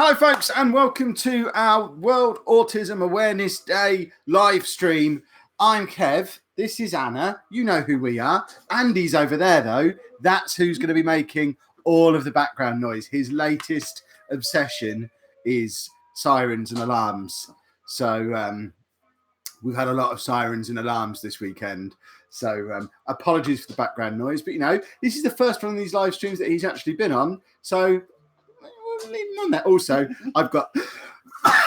Hello, folks, and welcome to our World Autism Awareness Day live stream. I'm Kev. This is Anna. You know who we are. Andy's over there, though. That's who's going to be making all of the background noise. His latest obsession is sirens and alarms. So we've had a lot of sirens and alarms this weekend. So apologies for the background noise. But, you know, this is the first one of these live streams that he's actually been on. So we'll leave him on that. Also, I've got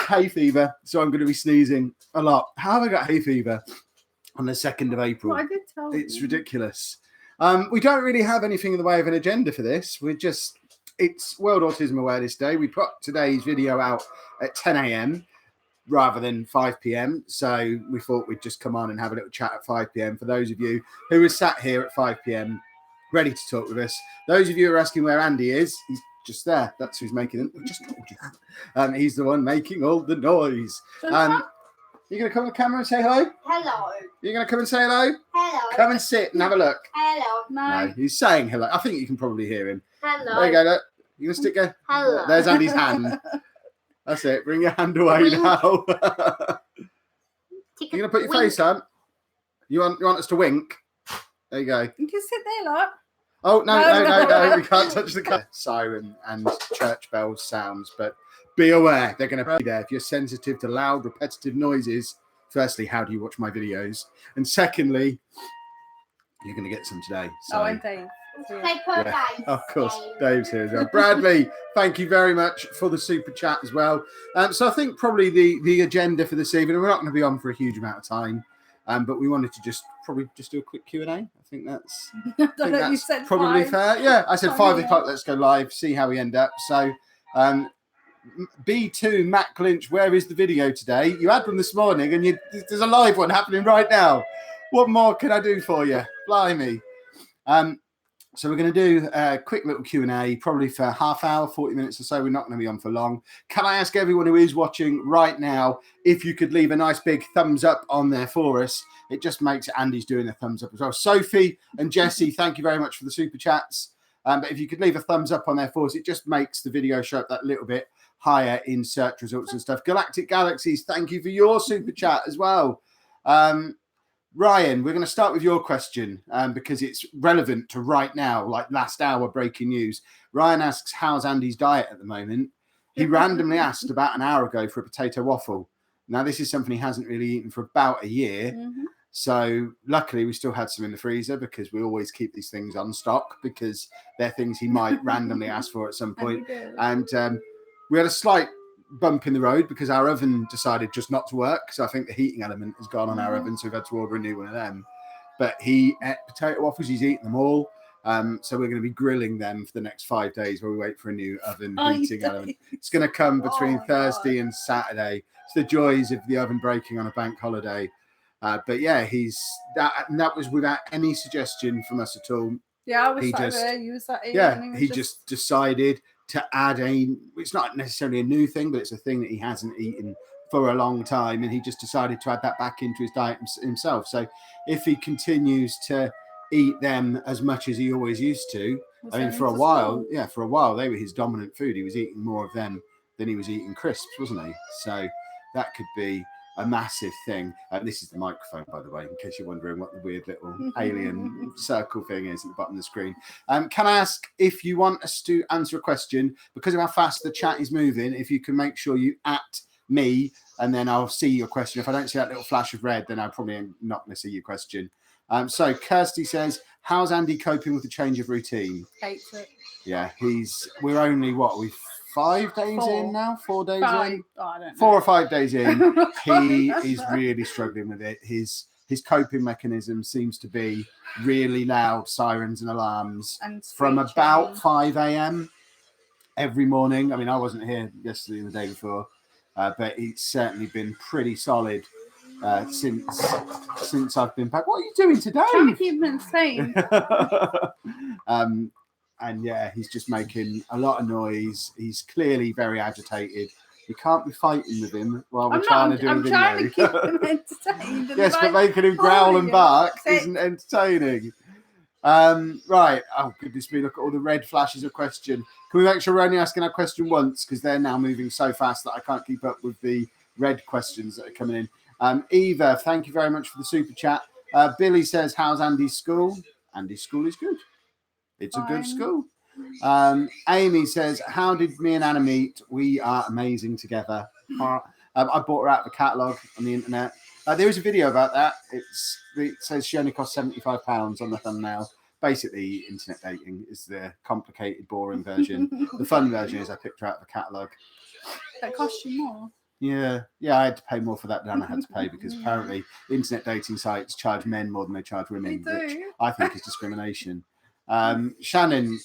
hay fever, so I'm going to be sneezing a lot. How have I got hay fever on the 2nd of April? Well, I did tell It's you. ridiculous. We don't really have anything in the way of an agenda for this. It's World Autism Awareness Day. We put today's video out at 10 a.m. rather than 5 p.m. So we thought we'd just come on and have a little chat at 5 p.m. For those of you who are sat here at 5 p.m. ready to talk with us. Those of you who are asking where Andy is, he's just there. That's who's making it. I just told you that. He's the one making all the noise. You're going to come on the camera and say hello? Hello. You're going to come and say hello? Hello. Come and sit and have a look. Hello. No, he's saying hello. I think you can probably hear him. Hello. There you go, look. You going to stick your... Hello. There's Andy's hand. That's it. Bring your hand away now. You're going to put your face up? You want us to wink? There you go. You can sit there, look. Oh, no, No. we can't touch the siren and church bells sounds, but be aware, they're going to be there. If you're sensitive to loud, repetitive noises, firstly, how do you watch my videos? And secondly, you're going to get some today. So, And Dave. Dave. of course, Dave's here as well. Bradley, thank you very much for the super chat as well. So I think probably the agenda for this evening, we're not going to be on for a huge amount of time, but we wanted to probably do a quick Q&A. I think that's probably fair. Yeah, I said 5 o'clock, let's go live, see how we end up. So B2 Matt Lynch, where is the video today? You had one this morning and there's a live one happening right now. What more can I do for you? Blimey. So we're going to do a quick little Q&A, probably for half hour, 40 minutes or so. We're not going to be on for long. Can I ask everyone who is watching right now if you could leave a nice big thumbs up on there for us? It just makes Andy's doing a thumbs up as well. Sophie and Jesse, thank you very much for the super chats. But if you could leave a thumbs up on there for us, it just makes the video show up that little bit higher in search results and stuff. Galactic Galaxies, thank you for your super chat as well. Ryan, we're going to start with your question because it's relevant to right now, like last hour breaking news. Ryan asks, how's Andy's diet at the moment? He randomly asked about an hour ago for a potato waffle. Now, this is something he hasn't really eaten for about a year. Mm-hmm. So luckily, we still had some in the freezer because we always keep these things on stock because they're things he might randomly ask for at some point. And we had a slight bump in the road because our oven decided just not to work. So I think the heating element has gone on our oven. So we've had to order a new one of them. But he ate potato waffles. He's eaten them all. So we're going to be grilling them for the next 5 days while we wait for a new oven heating element. It's going to come between Thursday and Saturday. It's the joys of the oven breaking on a bank holiday. But yeah, that was without any suggestion from us at all. Yeah, I was there. You was sat here. Yeah, he just decided to add it's not necessarily a new thing, but it's a thing that he hasn't eaten for a long time. And he just decided to add that back into his diet himself. So if he continues to eat them as much as he always used to, for a while, they were his dominant food. He was eating more of them than he was eating crisps, wasn't he? So that could be a massive thing. This is the microphone, by the way, in case you're wondering what the weird little alien circle thing is at the bottom of the screen. Can I ask if you want us to answer a question, because of how fast the chat is moving, if you can make sure you at me and then I'll see your question. If I don't see that little flash of red, then I probably am not going to see your question. So Kirsty says, how's Andy coping with the change of routine? Hates it. Yeah, we're only, we're 5 days in now? 4 days in? I don't know. 4 or 5 days in. He is really struggling with it. His his coping mechanism seems to be really loud sirens and alarms from about 5 a.m. every morning. I mean, I wasn't here yesterday and the day before, but it's certainly been pretty solid since I've been back. What are you doing today? Trying to keep him insane. And yeah, he's just making a lot of noise. He's clearly very agitated. You can't be fighting with him while we're trying to do a video. I'm trying to keep him entertained. Yes, but making him growl and bark isn't entertaining. Right. Oh, goodness me. Look at all the red flashes of question. Can we make sure we're only asking our question once? Because they're now moving so fast that I can't keep up with the red questions that are coming in. Eva, thank you very much for the super chat. Billy says, how's Andy's school? Andy's school is good. It's a good school. Amy says, how did me and Anna meet? We are amazing together. I bought her out of a catalogue on the internet. There is a video about that. It says she only cost £75 on the thumbnail. Basically, internet dating is the complicated, boring version. The fun version is I picked her out of a catalogue. That cost you more? Yeah, I had to pay more for that than I had to pay because apparently internet dating sites charge men more than they charge women, which I think is discrimination. Shannon,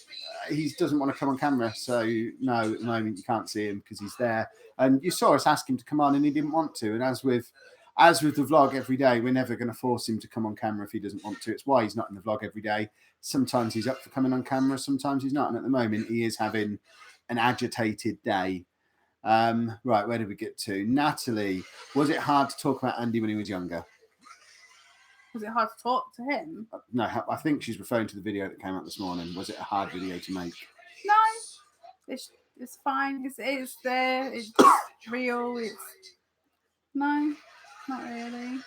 he doesn't want to come on camera, so no, at the moment you can't see him because he's there. And you saw us ask him to come on, and he didn't want to. And as with the vlog every day, we're never going to force him to come on camera if he doesn't want to. It's why he's not in the vlog every day. Sometimes he's up for coming on camera, sometimes he's not. And at the moment, he is having an agitated day. Right, where did we get to? Natalie, was it hard to talk about Andy when he was younger? Was it hard to talk to him? No, I think she's referring to the video that came out this morning. Was it a hard video to make? No, it's fine. It's there. It's real. No, not really.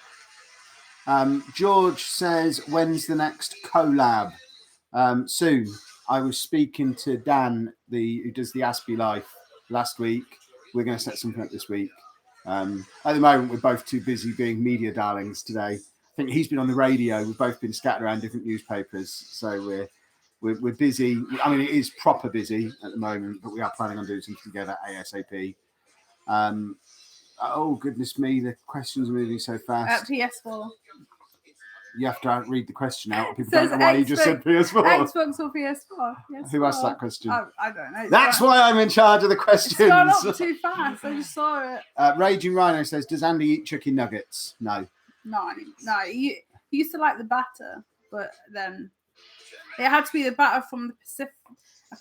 George says, when's the next collab? Soon. I was speaking to Dan, who does the Aspie Life, last week. We're going to set something up this week. At the moment, we're both too busy being media darlings today. I think he's been on the radio. We've both been scattered around different newspapers, so we're busy. I mean, it is proper busy at the moment, but we are planning on doing something together ASAP. Oh goodness me, the questions are moving so fast. PS4. You have to read the question out. People don't know why you just said PS4. Xbox or PS4? PS4. Who asked that question? I don't know. That's why I'm in charge of the questions. It's gone up too fast. I just saw it. Raging Rhino says, does Andy eat chicken nuggets? No. No. He used to like the batter, but then it had to be the batter from the Pacific.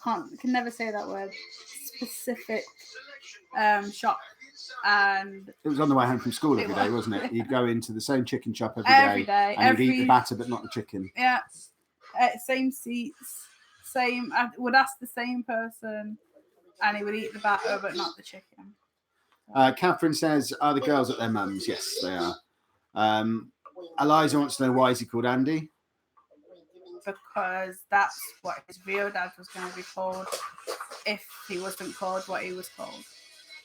I can never say that word. Specific shop. And it was on the way home from school every day, wasn't it? You'd go into the same chicken shop every day and you'd eat the batter but not the chicken. Yeah, same seats, same. I would ask the same person, and he would eat the batter but not the chicken. Catherine says, "Are the girls at their mums?" Yes, they are. Eliza wants to know, why is he called Andy? Because that's what his real dad was going to be called if he wasn't called what he was called.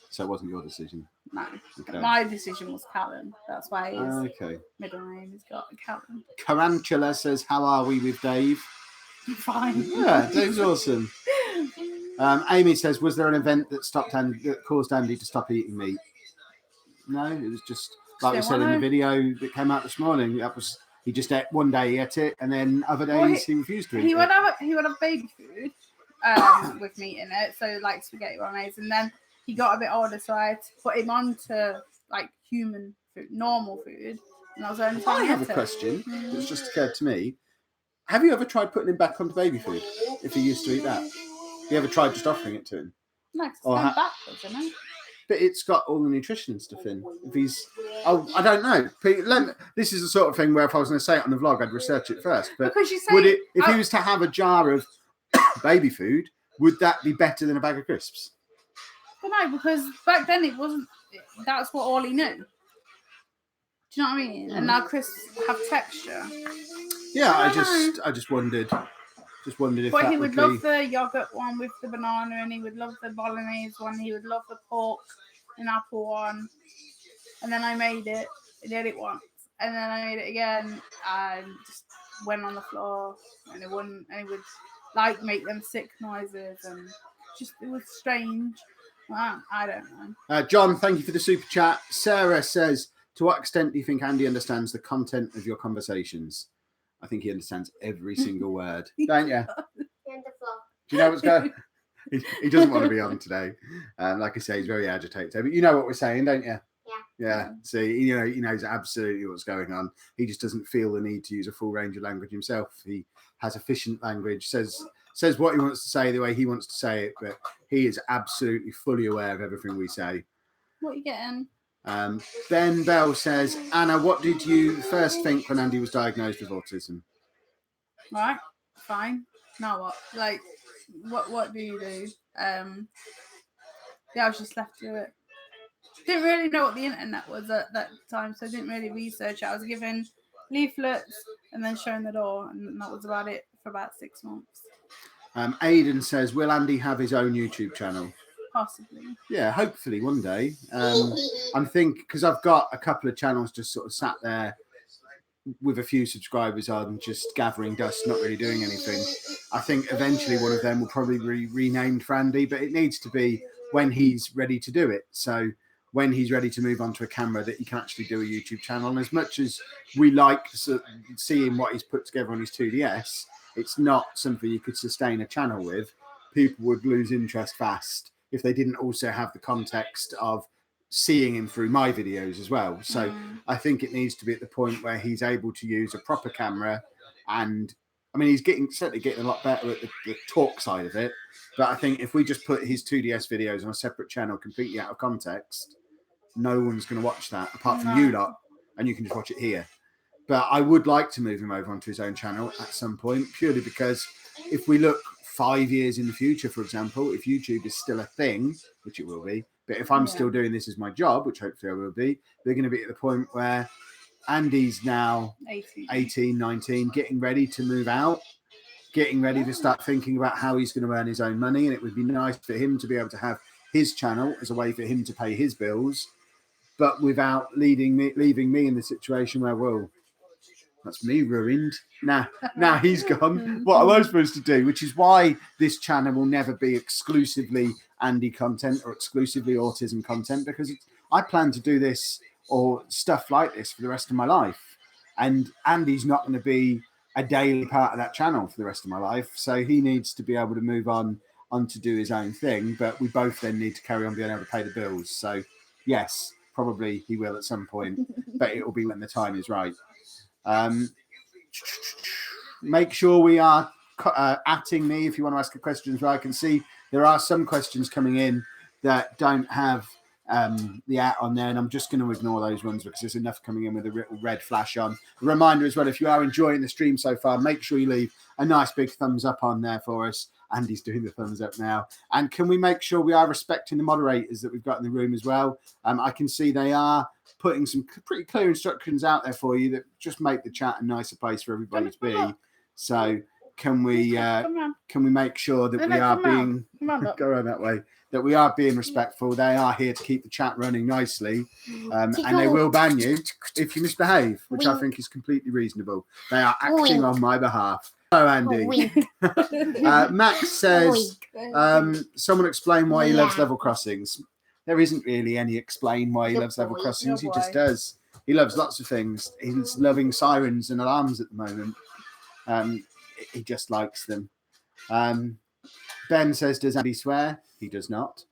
So it wasn't your decision? No. Okay. My decision was Callum. That's why his okay. middle name is got Callum. Carantula says, how are we with Dave? Fine. Yeah, Dave's awesome. Amy says, was there an event that caused Andy to stop eating meat? No, it was just, like we said in the video that came out this morning, he just ate one day, he ate it, and then other days he refused to eat it. He would have baby food with meat in it, so like spaghetti bolognese, and then he got a bit older, so I had to put him onto like human food, normal food. And that was the only time I have a question that's just occurred to me. Have you ever tried putting him back onto baby food if he used to eat that? Have you ever tried just offering it to him? No, it's going backwards, isn't it? But it's got all the nutrition and stuff in. I don't know. This is the sort of thing where if I was going to say it on the vlog, I'd research it first. But if he was to have a jar of baby food, would that be better than a bag of crisps? No, because back then it wasn't. That's what all he knew. Do you know what I mean? And now crisps have texture. Yeah, I just wondered. Just wondered if. But he would love the yogurt one with the banana, and he would love the bolognese one. He would love the pork and apple one. And then I made it. I did it once, and then I made it again, and just went on the floor, and it wouldn't. And he would like make them sick noises, and just it was strange. I don't know. John, thank you for the super chat. Sarah says, to what extent do you think Andy understands the content of your conversations? I think he understands every single word. Don't you? Do you know what's going on? He doesn't want to be on today. Like I say, he's very agitated. But you know what we're saying, don't you? Yeah. See, he knows absolutely what's going on. He just doesn't feel the need to use a full range of language himself. He has efficient language, says what he wants to say the way he wants to say it, but he is absolutely fully aware of everything we say. What are you getting? Ben Bell says, Anna, what did you first think when Andy was diagnosed with autism? Right. fine. Now what? Like, what do you do? Yeah, I was just left to it. Didn't really know what the internet was at that time, so I didn't really research it. I was given leaflets and then shown the door, and that was about it for about 6 months. Aidan says, will Andy have his own YouTube channel? Possibly. Yeah, hopefully one day. I'm thinking, because I've got a couple of channels just sort of sat there with a few subscribers on, just gathering dust, not really doing anything. I think eventually one of them will probably be renamed for Andy, but it needs to be when he's ready to do it. So when he's ready to move on to a camera, that he can actually do a YouTube channel. And as much as we like seeing what he's put together on his 2DS, it's not something you could sustain a channel with. People would lose interest fast if they didn't also have the context of seeing him through my videos as well. So I think it needs to be at the point where he's able to use a proper camera. And I mean, he's certainly getting a lot better at the talk side of it. But I think if we just put his 2DS videos on a separate channel completely out of context, no one's going to watch that apart from you lot, and you can just watch it here. But I would like to move him over onto his own channel at some point, purely because if we look 5 years in the future, for example, if YouTube is still a thing, which it will be, but if I'm still doing this as my job, which hopefully I will be, they're going to be at the point where Andy's now 18, 19, getting ready to move out, getting ready to start thinking about how he's going to earn his own money. And it would be nice for him to be able to have his channel as a way for him to pay his bills, but without leaving me in the situation where, well, that's me ruined. Now he's gone. What am I supposed to do? Which is why this channel will never be exclusively Andy content or exclusively autism content, because I plan to do this or stuff like this for the rest of my life. And Andy's not going to be a daily part of that channel for the rest of my life. So he needs to be able to move on to do his own thing. But we both then need to carry on being able to pay the bills. So yes, probably he will at some point, but it will be when the time is right. Make sure we are atting me if you want to ask a question as well. I can see there are some questions coming in that don't have the at on there, and I'm just going to ignore those ones because there's enough coming in with a little red flash on. A reminder as well, if you are enjoying the stream so far, make sure you leave a nice big thumbs up on there for us. Andy's doing the thumbs up now. And can we make sure we are respecting the moderators that we've got in the room as well? I can see they are putting some pretty clear instructions out there for you that just make the chat a nicer place for everybody to be. So can we make sure that we are being go around that way, that we are being respectful? They are here to keep the chat running nicely, and they will ban you if you misbehave, which I think is completely reasonable. They are acting on my behalf. Oh, Andy. Max says, someone explain why he loves level crossings. There isn't really any explain why he loves level crossings. He just does. He loves lots of things. He's loving sirens and alarms at the moment. He just likes them. Ben says, does Andy swear? He does not.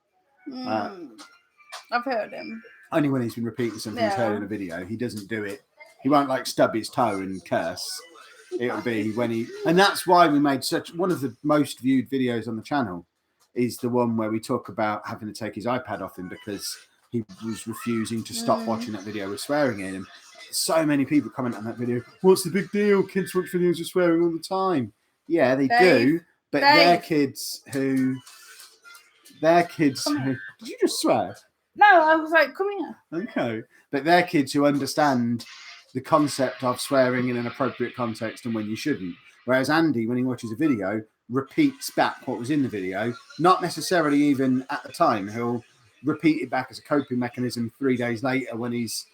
I've heard him. Only when he's been repeating something he's heard in a video. He doesn't do it. He won't like stub his toe and curse. It'll be when he... And that's why we made one of the most viewed videos on the channel is the one where we talk about having to take his iPad off him because he was refusing to stop watching that video with swearing in him. So many people comment on that video. What's the big deal? Kids watch videos of swearing all the time. Yeah, they do. But they're kids who... Did you just swear? No, I was like, come here. Okay. But they're kids who understand the concept of swearing in an appropriate context and when you shouldn't. Whereas Andy, when he watches a video, repeats back what was in the video, not necessarily even at the time. He'll repeat it back as a coping mechanism 3 days later when he's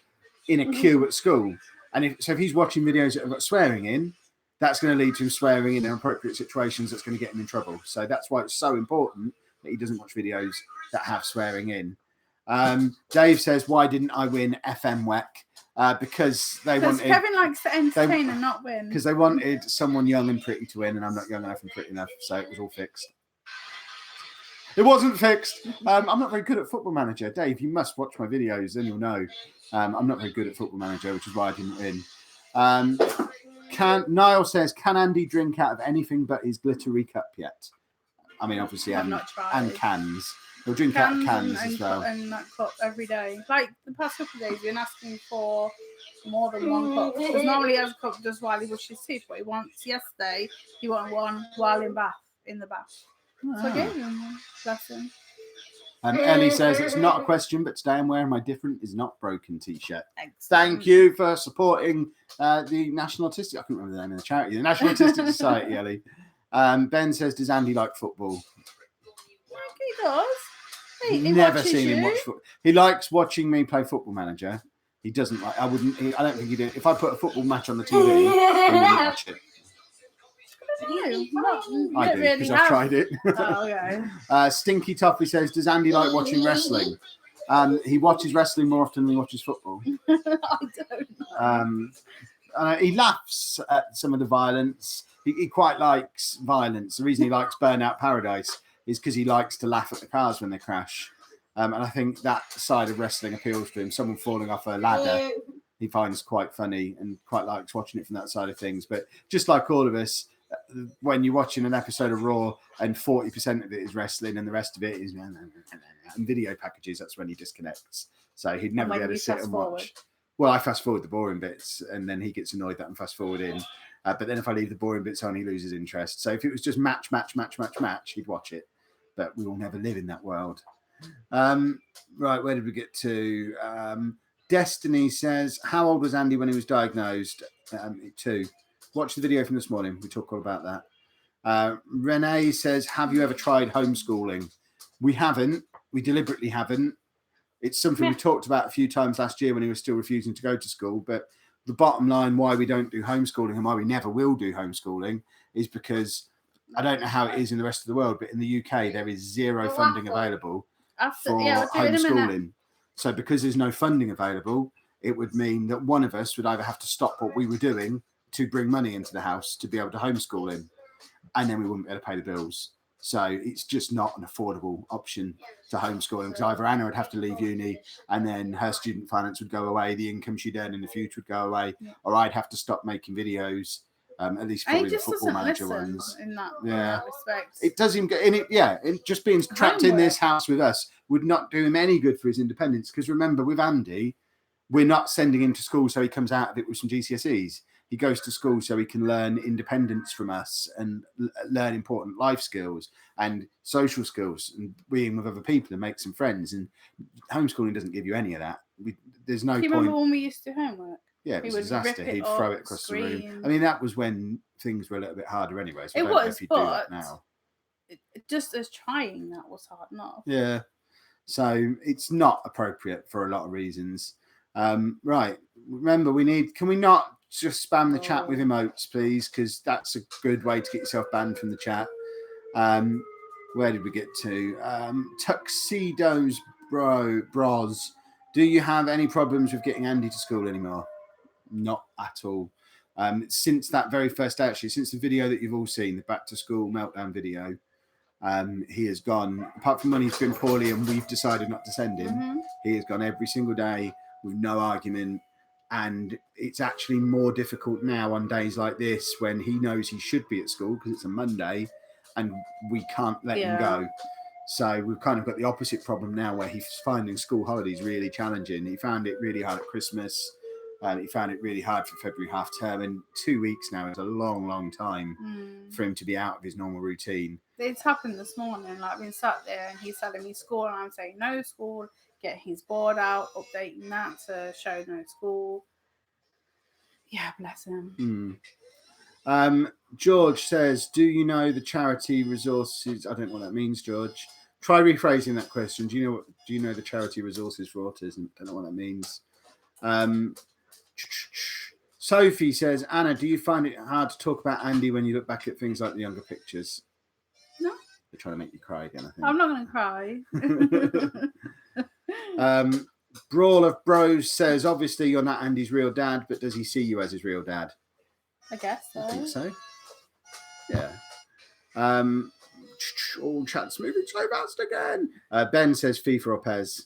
in a queue at school. And if he's watching videos that have got swearing in, that's going to lead to him swearing in inappropriate situations that's going to get him in trouble. So that's why it's so important that he doesn't watch videos that have swearing in. Dave says, why didn't I win FM WEC? Because Kevin likes to entertain and not win. Because they wanted someone young and pretty to win, and I'm not young enough and pretty enough, so it was all fixed. It wasn't fixed. I'm not very good at Football Manager. Dave, you must watch my videos, then you'll know. I'm not very good at Football Manager, which is why I didn't win. Niall says, can Andy drink out of anything but his glittery cup yet? I mean, obviously, I've and, not tried. and cans. He'll drink out of cans as well. And that cup every day. Like the past couple of days, he's been asking for more than one cup. Because normally he has a cup just while he brushes his teeth, but he wants yesterday. He wanted one while in the bath. So I gave him one. Bless him. Ellie says it's not a question, but today I'm wearing my different is not broken t-shirt. Excellent. Thank you for supporting the National Autistic. I can't remember the name of the charity. The National Autistic Society, Ellie. Ben says, does Andy like football? He does. He never seen him watch football. He likes watching me play Football Manager. He doesn't like. I don't think he'd do. If I put a football match on the TV, he wouldn't watch it. I do because I've tried it. Oh, okay. Stinky Toffee says, does Andy like watching wrestling? He watches wrestling more often than he watches football. I don't know. He laughs at some of the violence. He quite likes violence. The reason he likes Burnout Paradise is because he likes to laugh at the cars when they crash. And I think that side of wrestling appeals to him. Someone falling off a ladder, he finds quite funny and quite likes watching it from that side of things. But just like all of us, when you're watching an episode of Raw and 40% of it is wrestling and the rest of it is and video packages, that's when he disconnects. So he'd never be able to sit and watch. Well, I fast forward the boring bits and then he gets annoyed that I'm fast forwarding. But then if I leave the boring bits on, he loses interest. So if it was just match, he'd watch it. But we will never live in that world. Right, where did we get to? Destiny says, how old was Andy when he was diagnosed? 2. Watch the video from this morning. We talk all about that. Renee says, have you ever tried homeschooling? We haven't. We deliberately haven't. It's something we talked about a few times last year when he was still refusing to go to school. But the bottom line, why we don't do homeschooling and why we never will do homeschooling is because I don't know how it is in the rest of the world, but in the UK, there is zero funding available for homeschooling. So because there's no funding available, it would mean that one of us would either have to stop what we were doing to bring money into the house to be able to homeschool him, and then we wouldn't be able to pay the bills. So it's just not an affordable option to homeschool him, because either Anna would have to leave uni and then her student finance would go away, the income she'd earn in the future would go away, or I'd have to stop making videos, at least probably the Football Manager ones. In that respect. It does him get in it. Yeah, just being trapped in this house with us would not do him any good for his independence. Because remember, with Andy, we're not sending him to school so he comes out of it with some GCSEs. He goes to school so he can learn independence from us and learn important life skills and social skills and being with other people and make some friends. And homeschooling doesn't give you any of that. There's no point. Remember when we used to do homework? Yeah, it was a disaster. He'd throw it across the room. I mean, that was when things were a little bit harder anyway. So it was, do but that now. Just as trying, that was hard enough. Yeah. So it's not appropriate for a lot of reasons. Right. Remember, can we not just spam the chat with emotes, please? Because that's a good way to get yourself banned from the chat. Where did we get to? Tuxedos bros. Do you have any problems with getting Andy to school anymore? Not at all. Since that very first day, actually, since the video that you've all seen, the back to school meltdown video, he has gone, apart from when he's been poorly and we've decided not to send him, he has gone every single day with no argument. And it's actually more difficult now on days like this when he knows he should be at school because it's a Monday and we can't let him go. So we've kind of got the opposite problem now where he's finding school holidays really challenging. He found it really hard at Christmas. He found it really hard for February half term. And 2 weeks now is a long, long time for him to be out of his normal routine. It's happened this morning. Like, we sat there and he's telling me school and I'm saying no school. Getting his board out, updating that to show no school. Yeah, bless him. George says, do you know the charity resources? I don't know what that means, George. Try rephrasing that question. Do you know the charity resources for autism? Don't know what that means. Sophie says, Anna, do you find it hard to talk about Andy when you look back at things like the younger pictures? No. They're trying to make you cry again, I think. I'm not going to cry. Brawl of Bros says, obviously you're not Andy's real dad, but does he see you as his real dad? I guess so. I think so. Yeah. All chat's moving so fast again. Ben says FIFA or Pez.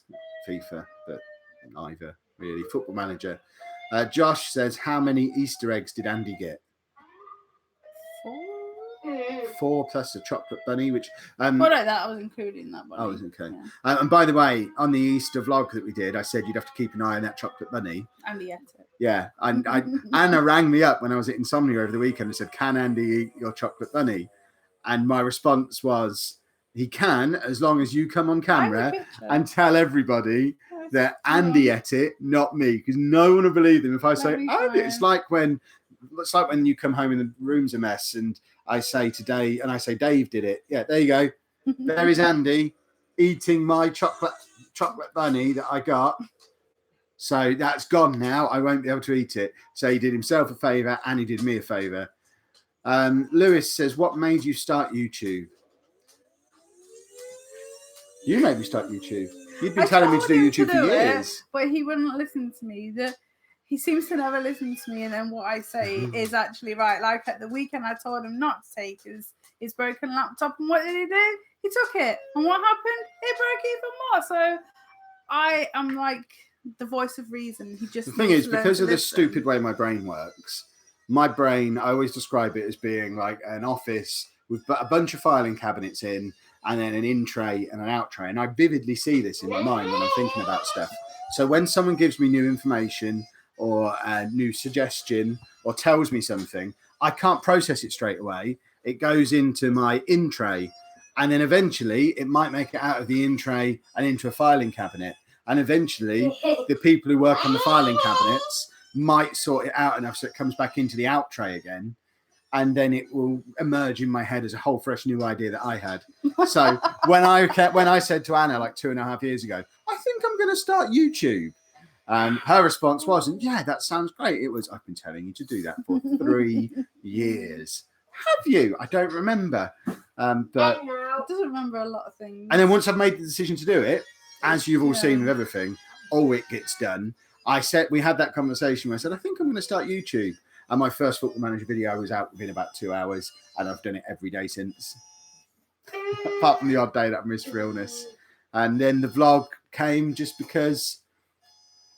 FIFA, but neither really. Football Manager. Josh says, how many Easter eggs did Andy get? 4 plus a chocolate bunny, which Well, no, that I was including that one. Oh, was okay. Yeah. And by the way, on the Easter vlog that we did, I said you'd have to keep an eye on that chocolate bunny. Andy ate it. Yeah, and Anna rang me up when I was at Insomnia over the weekend and said, "Can Andy eat your chocolate bunny?" And my response was, "He can, as long as you come on camera and tell everybody that Andy ate it, not me, because no one will believe them if I say Andy." It's like when you come home and the room's a mess, and I say today, and I say Dave did it. Yeah, there you go. There is Andy eating my chocolate bunny that I got. So that's gone now. I won't be able to eat it. So he did himself a favour and he did me a favour. Lewis says, what made you start YouTube? You made me start YouTube. You've been telling me to do YouTube for years. But he wouldn't listen to me. He seems to never listen to me. And then what I say is actually right. Like at the weekend, I told him not to take his broken laptop. And what did he do? He took it. And what happened? It broke even more. So I am like the voice of reason. The thing is, because of the stupid way my brain works, my brain, I always describe it as being like an office with a bunch of filing cabinets in, and then an in tray and an out tray. And I vividly see this in my mind when I'm thinking about stuff. So when someone gives me new information or a new suggestion or tells me something, I can't process it straight away. It goes into my in tray, and then eventually it might make it out of the in tray and into a filing cabinet. And eventually the people who work on the filing cabinets might sort it out enough so it comes back into the out tray again. And then it will emerge in my head as a whole fresh new idea that I had. So when I said to Anna like 2.5 years ago, I think I'm going to start YouTube. Her response wasn't, yeah, that sounds great. It was, I've been telling you to do that for 3 years. Have you? I don't remember. But I doesn't remember a lot of things. And then once I've made the decision to do it, as you've all seen with everything, it gets done. We had that conversation where I said, I think I'm going to start YouTube. And my first Football Manager video was out within about 2 hours, and I've done it every day since. Apart from the odd day that I've missed for illness. And then the vlog came just because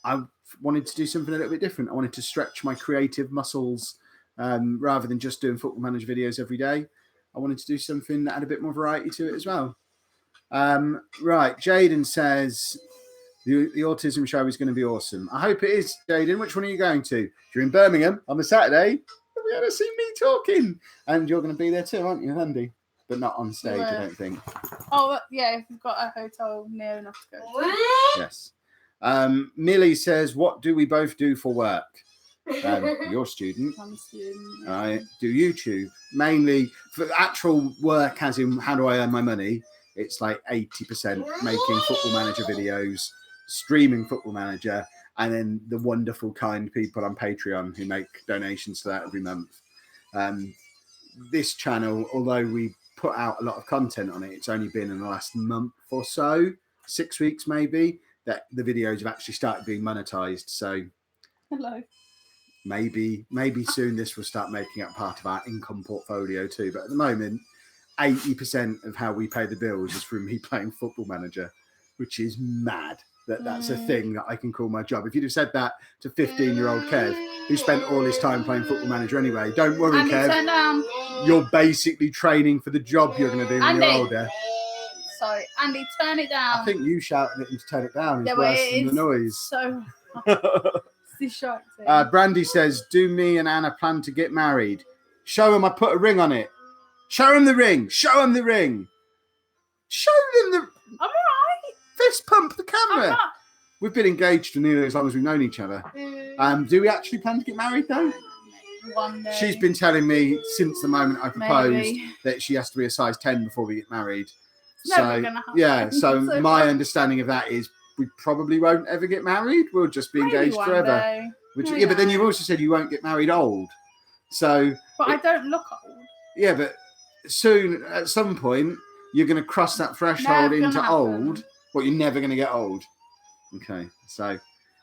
I wanted to do something a little bit different. I wanted to stretch my creative muscles rather than just doing Football Manager videos every day. I wanted to do something that had a bit more variety to it as well. Right, Jaden says the autism show is going to be awesome. I hope it is, Jaden. Which one are you going to? If you're in Birmingham on the Saturday, you're going to see me talking, and you're going to be there too, aren't you, Andy? But not on stage, I don't think. Oh yeah, if you've got a hotel near enough to go to. Yes. Millie says, "What do we both do for work?" You're a student. I'm a student. I do YouTube mainly for actual work, as in how do I earn my money. It's like 80% making Football Manager videos, streaming Football Manager, and then the wonderful, kind people on Patreon who make donations to that every month. This channel, although we put out a lot of content on it, it's only been in the last month or so, 6 weeks maybe, that the videos have actually started being monetized. So hello. Maybe soon this will start making up part of our income portfolio too. But at the moment, 80% of how we pay the bills is from me playing Football Manager, which is mad that that's a thing that I can call my job. If you'd have said that to 15-year-old Kev, who spent all his time playing Football Manager anyway, don't worry, Andy, Kev. You're basically training for the job you're going to do when you're older. Sorry, Andy, turn it down. I think you shouting at him to turn it down is worse than the noise. So distracting. Brandy says, do me and Anna plan to get married? Show him I put a ring on it. Show him the ring. Show him the ring. Show them the... I'm all right. Fist pump the camera. We've been engaged for nearly as long as we've known each other. Do we actually plan to get married though? One day. She's been telling me since the moment I proposed that she has to be a size 10 before we get married. Never gonna happen. Yeah, so my understanding of that is we probably won't ever get married. We'll just be engaged forever. But then you've also said you won't get married old. So, but I don't look old. Yeah, but soon, at some point, you're going to cross that threshold into old. Well, you're never going to get old. Okay, so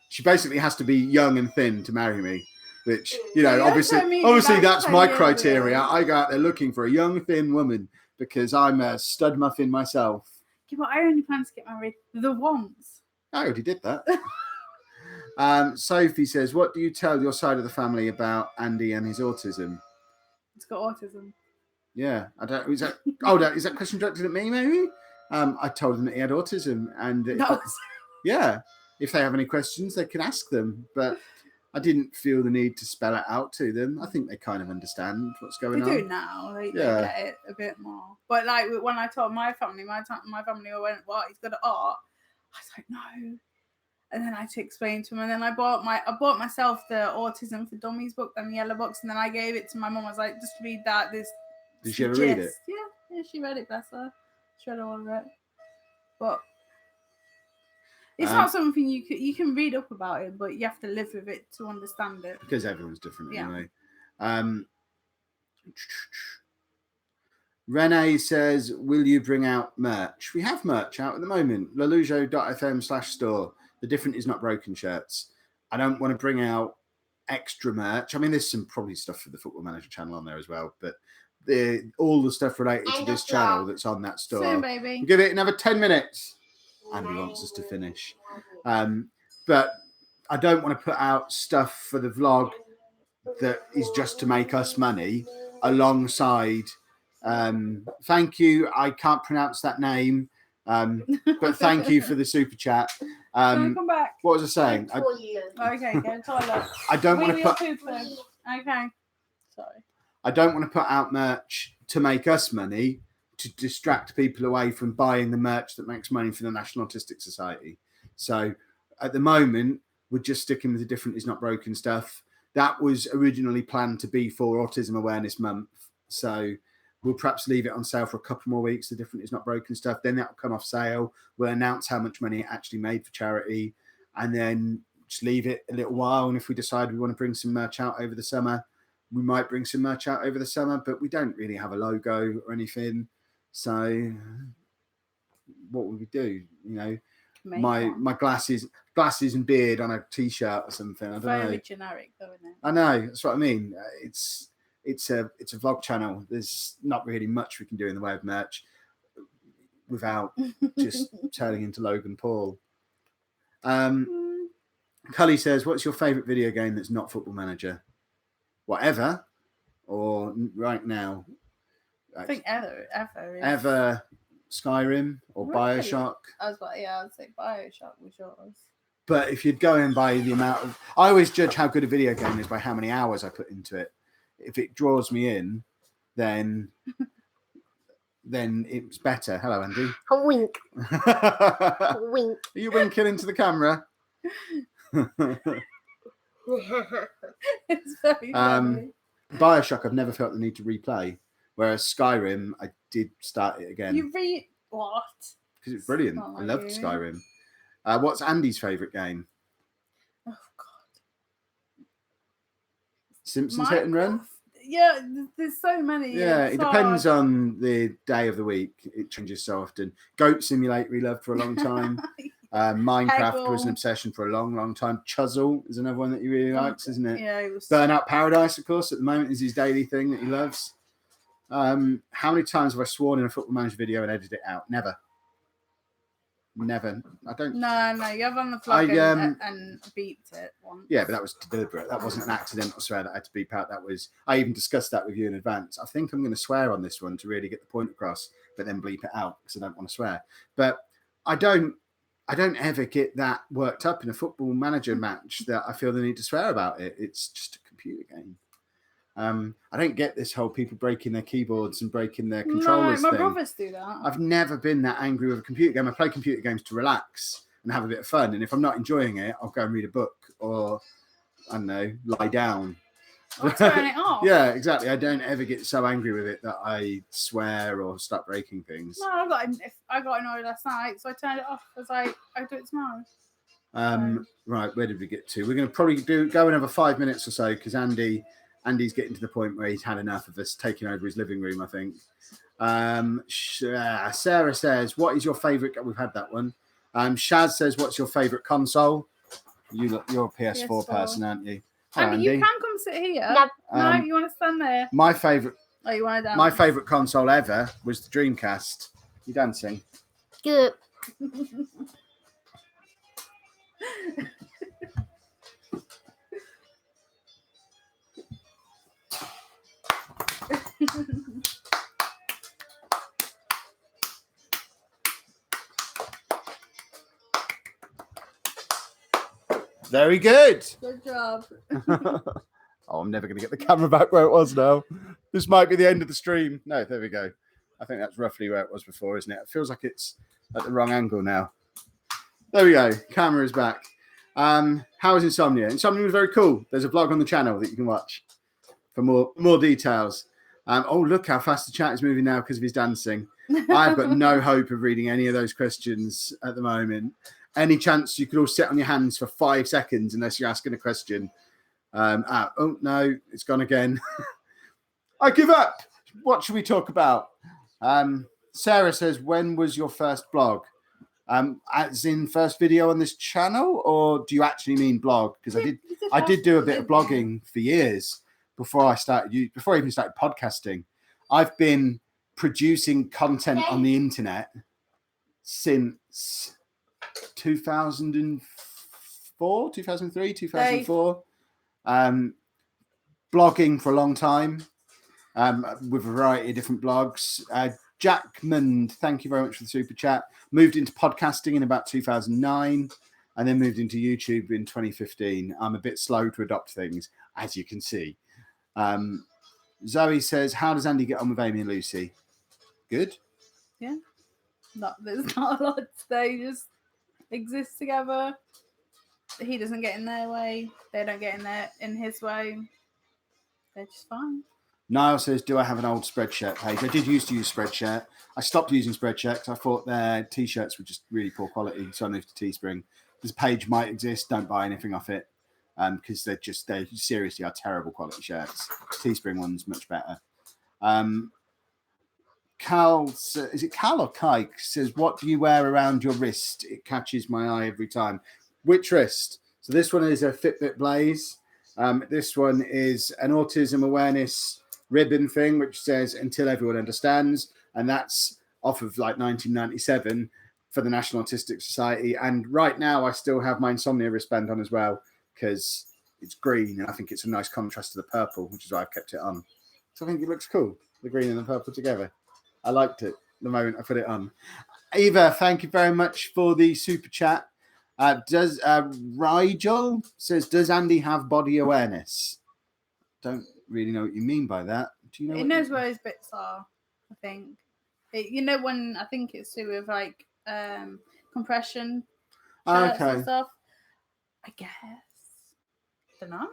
she basically has to be young and thin to marry me, which, obviously that's my criteria. I go out there looking for a young, thin woman because I'm a stud muffin myself. Yeah, but I only plan to get married the once. I already did that. Sophie says, what do you tell your side of the family about Andy and his autism? It's got autism. Yeah, I don't. Is that is that question directed at me? Maybe. I told them that he had autism, and yeah, if they have any questions, they can ask them. But I didn't feel the need to spell it out to them. I think they kind of understand what's going on. They do now. They get it a bit more. But like when I told my family all went, "What? He's good at art." I was like, "No." And then I had to explain to him. And then I bought myself the Autism for Dummies book and the yellow box. And then I gave it to my mum. I was like, just read that. Did she ever read it? Yeah, she read it, bless her. She read all of it. But it's not something you can read up about it, but you have to live with it to understand it. Because everyone's different anyway. Renee says, will you bring out merch? We have merch out at the moment. Lollujo.fm/store. The Different Is Not Broken shirts. I don't want to bring out extra merch. I mean, there's some probably stuff for the Football Manager channel on there as well, but all the stuff related to this channel that's on that store. Soon, baby. Give it another 10 minutes. Andy wants us to finish. But I don't want to put out stuff for the vlog that is just to make us money alongside. Thank you. I can't pronounce that name. But thank you for the super chat. Come back. What was I saying? Okay, go toilet. I don't want to put. Okay. Sorry. I don't want to put out merch to make us money, to distract people away from buying the merch that makes money for the National Autistic Society. So at the moment, we're just sticking with the Different Is Not Broken stuff. That was originally planned to be for Autism Awareness Month. So we'll perhaps leave it on sale for a couple more weeks, the Different Is Not Broken stuff. Then that'll come off sale. We'll announce how much money it actually made for charity, and then just leave it a little while. And if we decide we want to bring some merch out over the summer, we might bring some merch out over the summer, but we don't really have a logo or anything. So what would we do? You know, my glasses and beard on a t-shirt or something. I don't know. Very generic, though, isn't it? I know. That's what I mean. It's a vlog channel. There's not really much we can do in the way of merch without just turning into Logan Paul. Cully says, what's your favourite video game that's not Football Manager? Whatever, or right now? I think ever. Ever Skyrim or Really? Bioshock? I'd say Bioshock was yours. But if you'd go in by the amount of... I always judge how good a video game is by how many hours I put into it. If it draws me in, then it's better. Hello, Andy. A wink. A wink. Are you winking into the camera? It's very funny. Bioshock, I've never felt the need to replay. Whereas Skyrim, I did start it again. You what? Because it's brilliant. I loved Skyrim. What's Andy's favourite game? Oh, God. Simpsons Hit and Run? Yeah, there's so many. Yeah, it depends on the day of the week. It changes so often. Goat Simulator we loved for a long time. Minecraft was an obsession for a long, long time. Chuzzle is another one that he really likes, isn't it? Yeah, it was... Burnout Paradise, of course, at the moment is his daily thing that he loves. How many times have I sworn in a Football Manager video and edited it out? Never. I don't. No, you have on the vlog and beeped it once. Yeah, but that was deliberate. That wasn't an accidental swear that I had to beep out. That was. I even discussed that with you in advance. I think I'm going to swear on this one to really get the point across, but then bleep it out because I don't want to swear. But I don't ever get that worked up in a Football Manager match that I feel the need to swear about it. It's just a computer game. I don't get this whole people breaking their keyboards and breaking their controllers my thing. brothers do that. I've never been that angry with a computer game. I play computer games to relax and have a bit of fun. And if I'm not enjoying it, I'll go and read a book or, I don't know, lie down. Or turn it off. Yeah, exactly. I don't ever get so angry with it that I swear or start breaking things. No, I got annoyed last night, so I turned it off. I was like, I'll do it tomorrow. Right, where did we get to? We're going to probably go another 5 minutes or so because Andy's getting to the point where he's had enough of us taking over his living room, I think. Sarah says, what is your favourite... We've had that one. Shaz says, what's your favourite console? You're a PS4 person, aren't you? Hello, Andy, you can come sit here. No, you want to stand there? My favourite... Oh, you want to dance? My favourite console ever was the Dreamcast. You dancing? good. Very good. Good job. Oh, I'm never going to get the camera back where it was now. This might be the end of the stream. No, there we go. I think that's roughly where it was before, isn't it? It feels like it's at the wrong angle now. There we go. Camera is back. How was Insomnia? Insomnia was very cool. There's a vlog on the channel that you can watch for more details. Oh, look how fast the chat is moving now because of his dancing. I've got no hope of reading any of those questions at the moment. Any chance you could all sit on your hands for 5 seconds unless you're asking a question? Oh, no, it's gone again. I give up. What should we talk about? Sarah says, when was your first blog? As in first video on this channel, or do you actually mean blog? Because I did do a bit of blogging for years before I even started podcasting. I've been producing content on the internet since 2004, 2003, 2004. Blogging for a long time with a variety of different blogs. Chapman, thank you very much for the super chat. Moved into podcasting in about 2009 and then moved into YouTube in 2015. I'm a bit slow to adopt things, as you can see. Zoe says, how does Andy get on with Amy and Lucy? Good. Yeah. There's not a lot to say. Just exist together. He doesn't get in their way. They don't get in his way. They're just fine. Niall says, do I have an old Spreadshirt page? I did used to use Spreadshirt. I stopped using Spreadshirt because I thought their T-shirts were just really poor quality. So I moved to Teespring. This page might exist. Don't buy anything off it because they seriously are terrible quality shirts. Teespring one's much better. Cal, is it Cal or Kai? Says, what do you wear around your wrist? It catches my eye every time. Which wrist? So this one is a Fitbit Blaze. This one is an Autism Awareness ribbon thing, which says until everyone understands. And that's off of like 1997 for the National Autistic Society. And right now I still have my Insomnia wristband on as well because it's green. And I think it's a nice contrast to the purple, which is why I've kept it on. So I think it looks cool. The green and the purple together. I liked it the moment I put it on. Eva, thank you very much for the super chat. Does Rigel says, does Andy have body awareness? Don't really know what you mean by that. Do you know? He knows where his bits are, I think. When I think it's to do with like compression shirts and stuff. I guess. Don't know.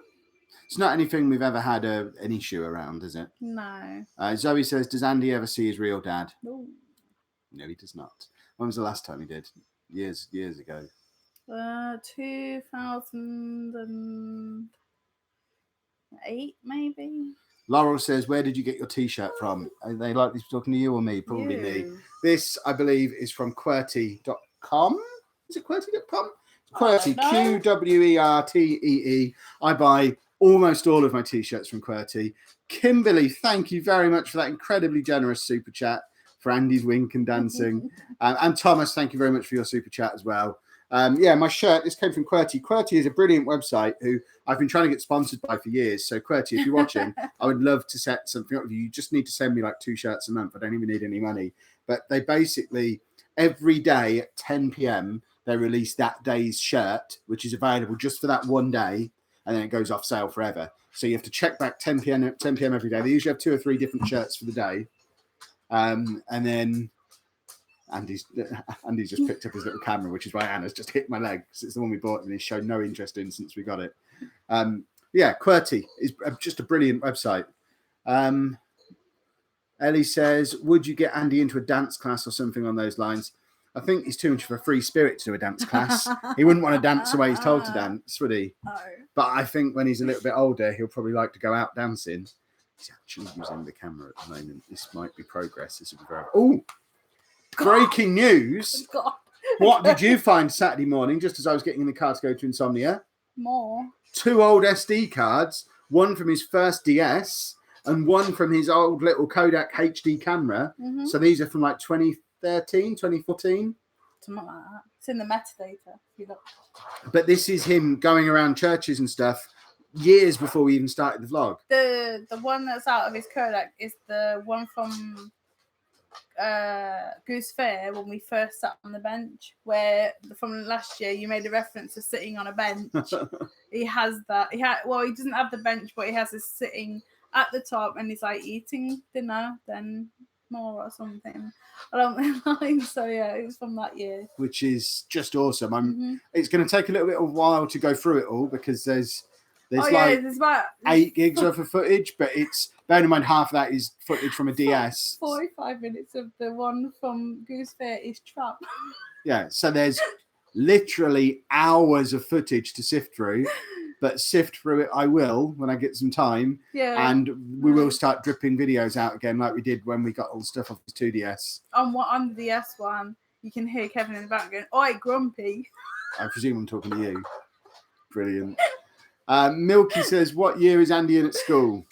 It's not anything we've ever had an issue around, is it? No. Zoe says, does Andy ever see his real dad? No. No, he does not. When was the last time he did? Years ago. 2008, maybe. Laurel says, where did you get your T-shirt from? Are they likely to be talking to you or me? Probably me. This, I believe, is from QWERTY.com. Is it QWERTY.com? QWERTY, QWERTEE. I buy almost all of my T-shirts from QWERTY. Kimberly, thank you very much for that incredibly generous super chat for Andy's wink and dancing. And Thomas, thank you very much for your super chat as well. My shirt, this came from QWERTY. QWERTY is a brilliant website who I've been trying to get sponsored by for years. So QWERTY, if you're watching, I would love to set something up with you. You just need to send me like 2 shirts a month. I don't even need any money. But they basically, every day at 10 p.m., they release that day's shirt, which is available just for that one day. And then it goes off sale forever. So you have to check back 10 p.m. every day. They usually have 2 or 3 different shirts for the day. And then Andy's just picked up his little camera, which is why Anna's just hit my leg because it's the one we bought and he's shown no interest in since we got it. QWERTY is just a brilliant website. Ellie says, would you get Andy into a dance class or something on those lines? I think he's too much of a free spirit to do a dance class. He wouldn't want to dance the way he's told to dance, would he? No. But I think when he's a little bit older, he'll probably like to go out dancing. He's actually using the camera at the moment. This might be progress. This will be very... Oh! Breaking news. God. What did you find Saturday morning, just as I was getting in the car to go to Insomnia? More. 2 old SD cards, one from his first DS and one from his old little Kodak HD camera. Mm-hmm. So these are from like 2013, 2014. Something like that. It's in the metadata. You look. But this is him going around churches and stuff years before we even started the vlog. The one that's out of his Kodak is the one from Goose Fair when we first sat on the bench, where from last year you made a reference to sitting on a bench. He has that. He doesn't have the bench, but he has his sitting at the top, and he's like eating dinner, then more or something along the lines. So yeah, it was from that year, which is just awesome. It's going to take a little bit of a while to go through it all because there's there's about 8 gigs worth of footage, but it's bearing in mind half of that is footage from a DS. 45 minutes of the one from Goose Fair is trap. Yeah, so there's literally hours of footage to sift through, but sift through it I will when I get some time. Yeah. And we will start dripping videos out again like we did when we got all the stuff off the 2DS. On the DS one, you can hear Kevin in the back going, "Oi, grumpy." I presume I'm talking to you. Brilliant. Milky says, what year is Andy in at school?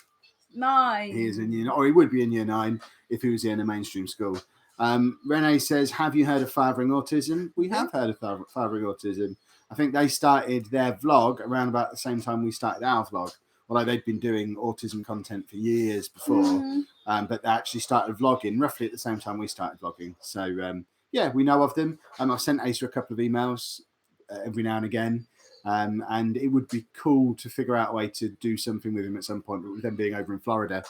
9. He is in year 9, or he would be in year 9 if he was in a mainstream school. Renee says, have you heard of Fathering Autism? We have heard of Fathering Autism. I think they started their vlog around about the same time we started our vlog, although they'd been doing autism content for years before. But they actually started vlogging roughly at the same time we started vlogging. So, yeah, we know of them. I've sent Asa a couple of emails every now and again. And it would be cool to figure out a way to do something with him at some point. But with them being over in Florida,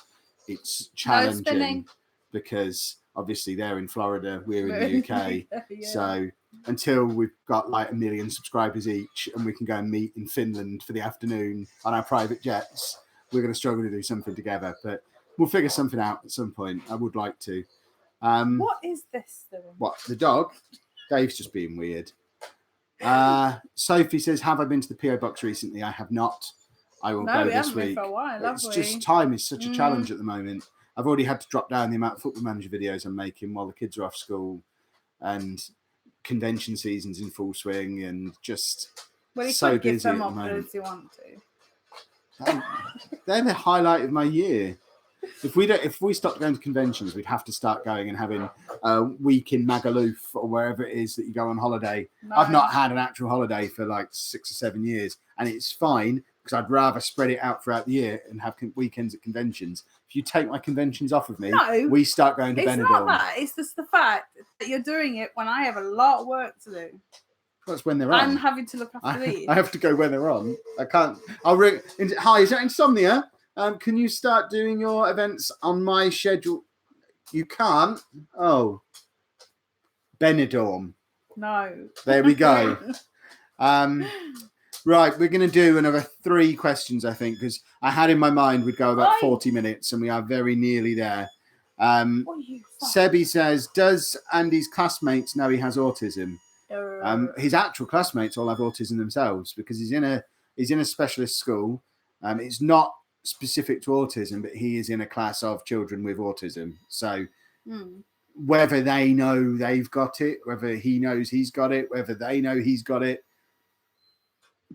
it's challenging because obviously they're in Florida, we're in the UK. Yeah. So until we've got like 1 million subscribers each and we can go and meet in Finland for the afternoon on our private jets, we're going to struggle to do something together. But we'll figure something out at some point. I would like to. What is this though? What, the dog? Dave's just being weird. Sophie says, have I been to the PO box recently? I have not. I will go this week. For a while, it's just time is such a challenge at the moment. I've already had to drop down the amount of Football Manager videos I'm making while the kids are off school, and convention season's in full swing, and just so busy at the moment. You want to. They're the highlight of my year. If we stopped going to conventions, we'd have to start going and having a week in Magaluf or wherever it is that you go on holiday. Nice. I've not had an actual holiday for like 6 or 7 years, and it's fine because I'd rather spread it out throughout the year and have weekends at conventions. If you take my conventions off of me, we start going to Benidorm. It's not that. It's just the fact that you're doing it when I have a lot of work to do. That's when they're on. I'm having to look after these. I have to go when they're on. I can't. I'll ring. Hi, is that Insomnia? Can you start doing your events on my schedule? You can't. Oh, Benidorm. No. There we go. Right, we're going to do another 3 questions, I think, because I had in my mind we'd go about 40 minutes, and we are very nearly there. Sebi says, does Andy's classmates know he has autism? His actual classmates all have autism themselves because he's in a specialist school. It's not specific to autism, but he is in a class of children with autism. So whether they know they've got it, whether he knows he's got it, whether they know he's got it,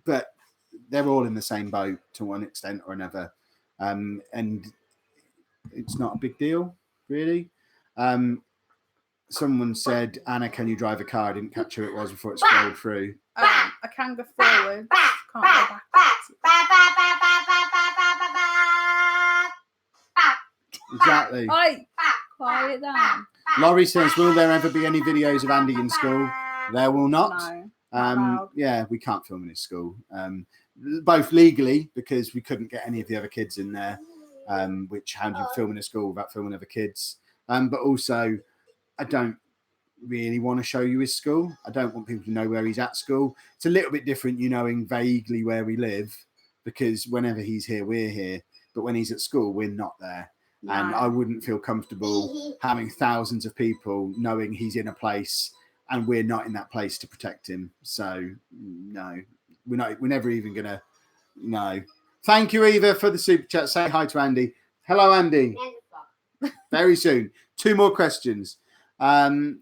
but they're all in the same boat to one extent or another. And it's not a big deal, really. Someone said, Anna, can you drive a car? I didn't catch who it was before it scrolled through. I can go forward. Can't go back. Exactly. Quiet down. Laurie says, will there ever be any videos of Andy in school? There will not. No. Yeah, we can't film in his school. Both legally, because we couldn't get any of the other kids in there, which how do you film in a school without filming other kids? But also, I don't really want to show you his school. I don't want people to know where he's at school. It's a little bit different, you knowing vaguely where we live, because whenever he's here, we're here. But when he's at school, we're not there. No. And I wouldn't feel comfortable having thousands of people knowing he's in a place and we're not in that place to protect him. So no, we're never even gonna. No. Thank you, Eva, for the super chat. Say hi to Andy. Hello, Andy. Very soon. 2 more questions. Niall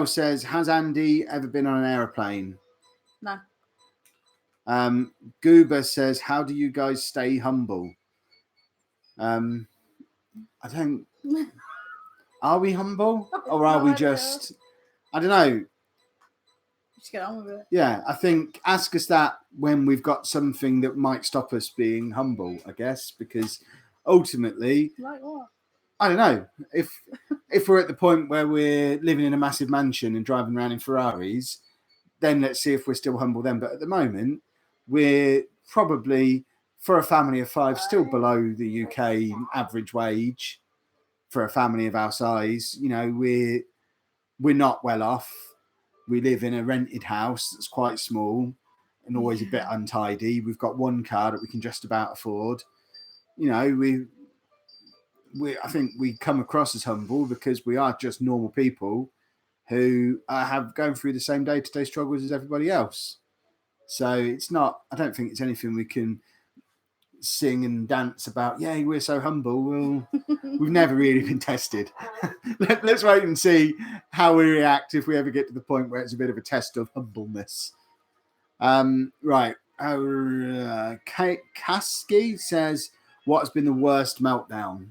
says, has Andy ever been on an aeroplane? No. Goober says, how do you guys stay humble? I don't. Are we humble, or are we just? I don't know. Just get on with it. Yeah, I think ask us that when we've got something that might stop us being humble. I guess because ultimately, like what? I don't know if we're at the point where we're living in a massive mansion and driving around in Ferraris, then let's see if we're still humble then. But at the moment, we're probably, for a family of 5, still below the UK average wage for a family of our size. You know, we're not well off. We live in a rented house that's quite small and always a bit untidy. We've got one car that we can just about afford. You know, I think we come across as humble because we are just normal people who have going through the same day-to-day struggles as everybody else. So it's not, I don't think it's anything we can sing and dance about. Yay, we're so humble. We've never really been tested. Let's wait and see how we react if we ever get to the point where it's a bit of a test of humbleness. Right. Kasky says, what has been the worst meltdown?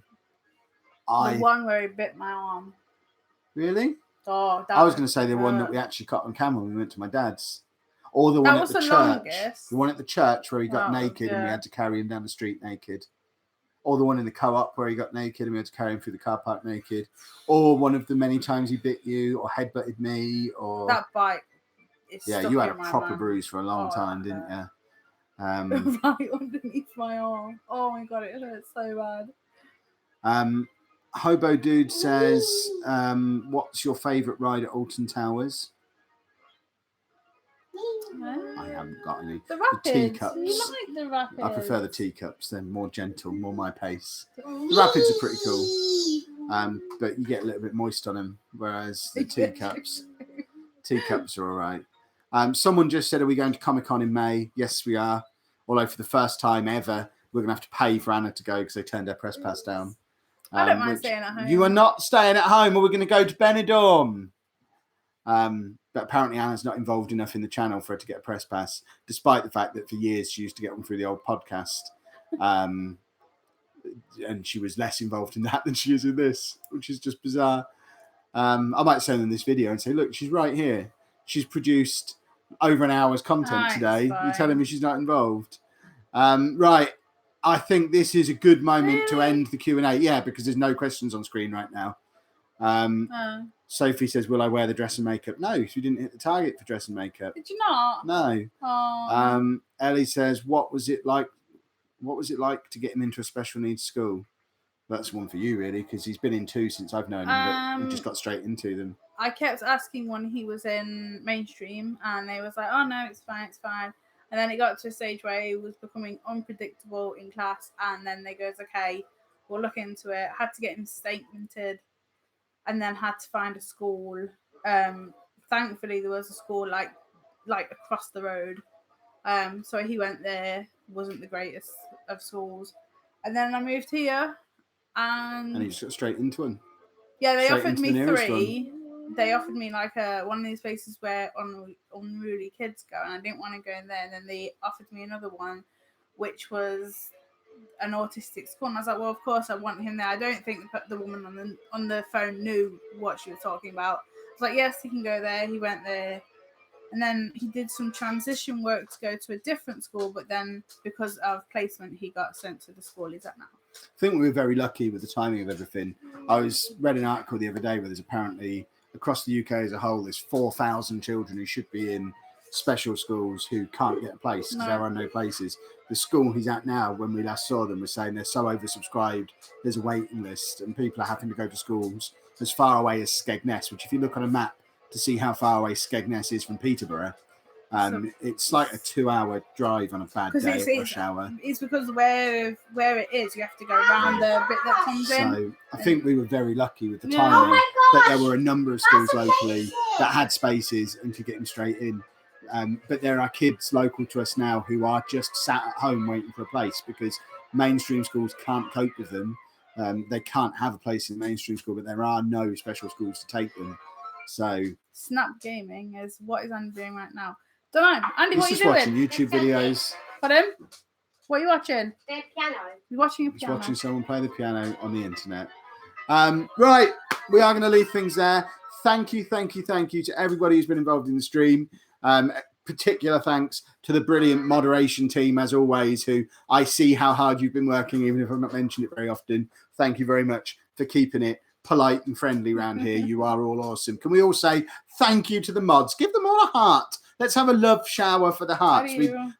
The one where he bit my arm. Really? Oh, I was going to say the one that we actually caught on camera when we went to my dad's. Or the one at the church. Longest. The one at the church where he got naked and we had to carry him down the street naked. Or the one in the co-op where he got naked and we had to carry him through the car park naked. Or one of the many times he bit you or headbutted me. Or that bite. You had a proper bruise for a long time, didn't you? Right underneath my arm. Oh my God, it hurts so bad. Hobo Dude says, what's your favourite ride at Alton Towers? I haven't got any. The rapids. The teacups. You like the rapids? I prefer the teacups. They're more gentle, more my pace. The rapids are pretty cool, but you get a little bit moist on them, whereas the teacups are all right. Someone just said, are we going to Comic-Con in May? Yes, we are. Although for the first time ever, we're going to have to pay for Anna to go because they turned their press pass down. I don't mind staying at home. You are not staying at home, or we're going to go to Benidorm. But apparently Anna's not involved enough in the channel for her to get a press pass, despite the fact that for years she used to get one through the old podcast. And she was less involved in that than she is in this, which is just bizarre. I might send them this video and say, look, she's right here. She's produced over an hour's content today. You're telling me she's not involved. Right. I think this is a good moment to end the Q&A. Yeah, because there's no questions on screen right now. Sophie says, will I wear the dress and makeup? No, she didn't hit the target for dress and makeup. Did you not? No. Oh. Ellie says, what was it like to get him into a special needs school? That's one for you, really, because he's been in 2 since I've known him, but he just got straight into them. I kept asking when he was in mainstream, and they was like, oh, no, it's fine. And then it got to a stage where he was becoming unpredictable in class, and then they goes, okay, we'll look into it. Had to get him statemented, and then had to find a school. Thankfully, there was a school like across the road. So he went there. Wasn't the greatest of schools. And then I moved here. And he just got straight into one. Yeah, they offered me 3. They offered me like one of these places where unruly kids go, and I didn't want to go in there. And then they offered me another one, which was an autistic school. And I was like, well, of course I want him there. I don't think the woman on the phone knew what she was talking about. I was like, yes, he can go there. He went there. And then he did some transition work to go to a different school, but then because of placement, he got sent to the school he's at now. I think we were very lucky with the timing of everything. I read an article the other day where there's apparently, across the UK as a whole, there's 4,000 children who should be in special schools who can't get a place because there are no places. The school he's at now, when we last saw them, was saying they're so oversubscribed, there's a waiting list, and people are having to go to schools as far away as Skegness, which if you look on a map to see how far away Skegness is from Peterborough, it's like a 2-hour drive on a bad day at rush hour. It's because where it is, you have to go around the bit that comes in. So I think we were very lucky with the timing that there were a number of schools locally that had spaces and could get them straight in. But there are kids local to us now who are just sat at home waiting for a place because mainstream schools can't cope with them. They can't have a place in mainstream school, but there are no special schools to take them. So Snap Gaming is what is Andy doing right now? Don't know. Andy, what are you doing? Watching YouTube videos. Pardon? What are you watching? The piano. You're watching a piano. He's watching someone play the piano on the internet. Right, we are going to leave things there. Thank you to everybody who's been involved in the stream. Particular thanks to the brilliant moderation team, as always, who I see how hard you've been working, even if I've not mentioned it very often. Thank you very much for keeping it polite and friendly around here. You are all awesome. Can we all say thank you to the mods? Give them all a heart. Let's have a love shower for the hearts.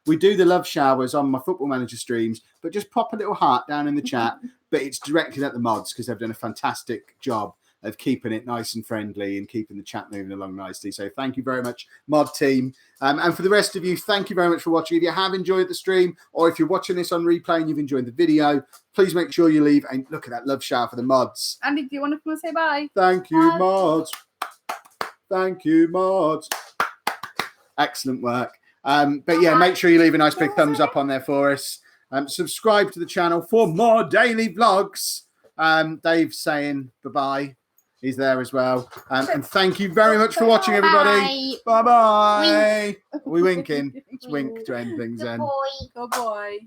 We do the love showers on my Football Manager streams, but just pop a little heart down in the chat. But it's directed at the mods because they've done a fantastic job of keeping it nice and friendly and keeping the chat moving along nicely. So thank you very much, mod team. And for the rest of you, thank you very much for watching. If you have enjoyed the stream, or if you're watching this on replay and you've enjoyed the video, please make sure you leave and look at that love shower for the mods. Andy, do you want to come and say bye? Thank you, Bye. mods. Thank you, mods. Excellent work. But yeah, make sure you leave a nice big thumbs up on there for us. Subscribe to the channel for more daily vlogs. Dave's saying bye-bye. He's there as well. And thank you very much for watching, everybody. Bye-bye. Are we winking? It's wink to end things then. Boy. Good boy.